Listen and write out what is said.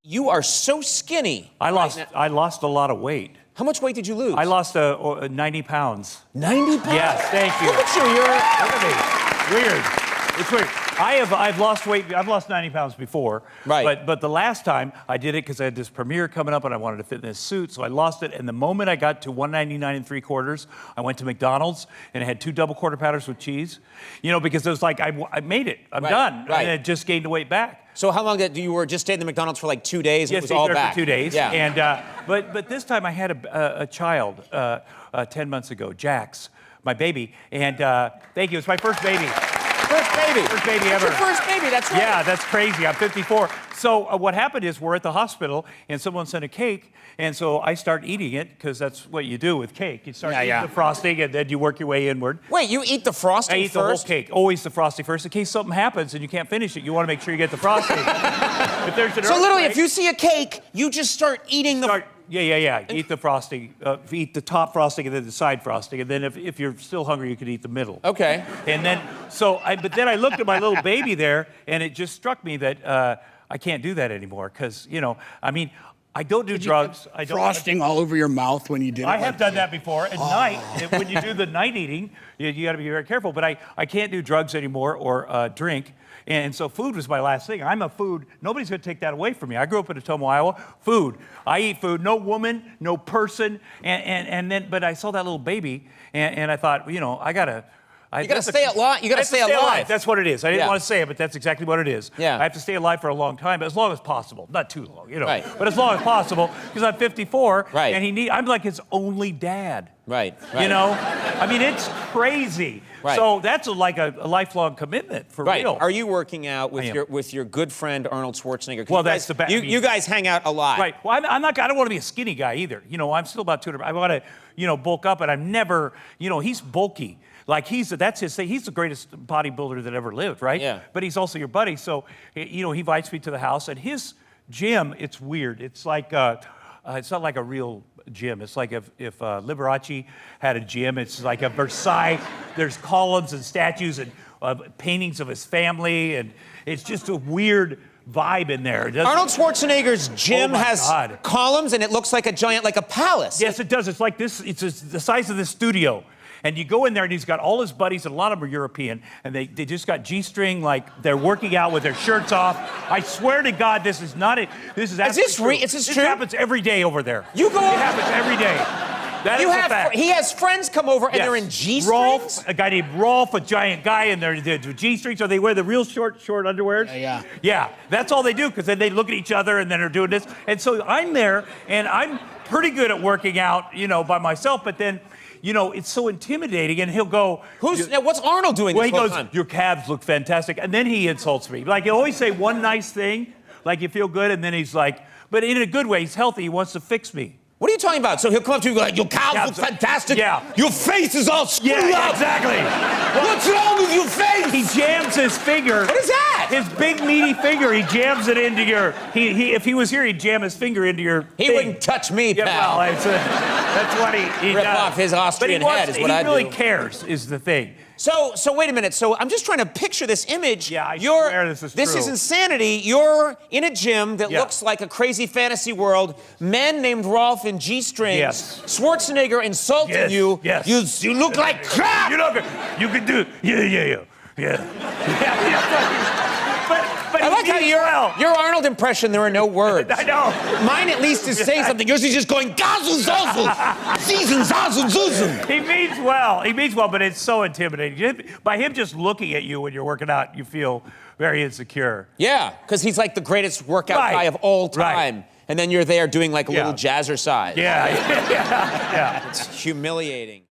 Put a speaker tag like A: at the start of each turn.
A: You are so skinny.
B: I lost a lot of weight.
A: How much weight did you lose?
B: I lost 90 pounds.
A: 90 pounds?
B: Yes, thank you.
A: Look at you,
B: Look at me. Weird. It's weird. I've lost weight. I've lost 90 pounds before.
A: Right.
B: But the last time I did it because I had this premiere coming up and I wanted to fit in this suit, so I lost it. And the moment I got to 199 3/4, I went to McDonald's and I had 2 double quarter pounders with cheese. You know, because it was like I made it. I'm done.
A: Right.
B: And I just gained the weight back.
A: So how long did you were just staying in the McDonald's for like 2 days?
B: Yes,
A: it was all
B: there
A: back
B: for 2 days.
A: Yeah.
B: And but this time I had a child 10 months ago, Jax, my baby. And thank you. It's my first baby.
A: First baby.
B: First baby ever.
A: It's your first baby, that's right.
B: Yeah, that's crazy. I'm 54. So what happened is we're at the hospital and someone sent a cake, and so I start eating it because that's what you do with cake. You start eating the frosting and then you work your way inward.
A: Wait, you eat the frosting
B: I eat
A: first?
B: the whole cake. Always the frosting first. In case something happens and you can't finish it, you want to make sure you get the frosting. If there's an
A: so literally,
B: earthquake,
A: if you see a cake, you just start eating the...
B: Yeah. Eat the frosting. Eat the top frosting and then the side frosting. And then if you're still hungry, you can eat the middle.
A: Okay.
B: And then, but then I looked at my little baby there, and it just struck me that I can't do that anymore. Because, you know, I mean, I don't do drugs. I don't
C: frosting all over your mouth when you did it.
B: I have done that before. At night, when you do the night eating, you got to be very careful. But I can't do drugs anymore or drink. And so food was my last thing. I'm a food, nobody's gonna take that away from me. I grew up in Atomo, Iowa. Food. I eat food. No woman, no person. But I saw that little baby, and I thought, you know, you gotta stay alive.
A: You gotta stay alive.
B: That's what it is. I didn't want to say it, but that's exactly what it is.
A: Yeah.
B: I have to stay alive for a long time, as long as possible. Not too long, you know.
A: Right.
B: But as long as possible, because I'm 54,
A: right.
B: and I'm like his only dad.
A: Right.
B: You know? I mean, it's crazy.
A: Right.
B: So that's like a lifelong commitment, for real.
A: Are you working out with your good friend Arnold Schwarzenegger?
B: Well, that's the best.
A: You guys hang out a lot.
B: Right. Well, I don't want to be a skinny guy either. You know, I'm still about 200. I want to, you know, bulk up, and I'm never, you know, he's bulky. Like that's his thing. He's the greatest bodybuilder that ever lived, right?
A: Yeah.
B: But he's also your buddy. So, you know, he invites me to the house, and his gym, it's weird. It's like, it's not like a real gym. It's like if Liberace had a gym. It's like a Versailles. There's columns and statues and paintings of his family, and it's just a weird vibe in there.
A: Arnold Schwarzenegger's gym has columns, and it looks like a giant, like a palace.
B: Yes, it does. It's like this. It's the size of this studio. And you go in there, and he's got all his buddies, and a lot of them are European, and they just got G-string, like they're working out with their shirts off. I swear to God, this is not it. This is absolutely true.
A: This
B: true? Happens every day over there.
A: You go.
B: It happens every day. That is a fact.
A: He has friends come over, and they're in G-strings?
B: Rolf, a guy named Rolf, a giant guy, and they're G-strings, so they wear the real short underwear. Yeah, that's all they do, because then they look at each other, and then they're doing this. And so I'm there, and I'm pretty good at working out, you know, by myself, but then, you know, it's so intimidating, and he'll go...
A: What's Arnold doing
B: well,
A: this whole
B: time?
A: He goes,
B: your calves look fantastic, and then he insults me. Like, he'll always say one nice thing, like you feel good, and then he's like, but in a good way, he's healthy, he wants to fix me.
A: What are you talking about? So he'll come up to you and go like, your calves look fantastic.
B: Yeah.
A: Your face is all screwed up.
B: Yeah, exactly.
A: What's wrong with your face?
B: He jams his finger.
A: What is that?
B: His big meaty finger, he jams it into your... If he was here, he'd jam his finger into your
A: He wouldn't touch me, pal.
B: Yeah, well, that's what he
A: Rip
B: does.
A: off his Austrian head is what I do.
B: He really cares, is the thing.
A: So wait a minute. So I'm just trying to picture this image.
B: Yeah, I swear this is true.
A: This is insanity. You're in a gym that looks like a crazy fantasy world. Men named Rolf in G-strings.
B: Yes.
A: Schwarzenegger insulting you.
B: Yes.
A: You look like crap.
B: You can do... Yeah. But
A: I like how your Arnold impression, there are no words.
B: I know.
A: Mine at least is saying something. Yours is just going, gazel, zazel, season, zazel, zuzel.
B: He means well, but it's so intimidating. By him just looking at you when you're working out, you feel very insecure.
A: Yeah, because he's like the greatest workout guy of all time.
B: Right.
A: And then you're there doing like a little jazzercise.
B: Yeah.
A: It's humiliating.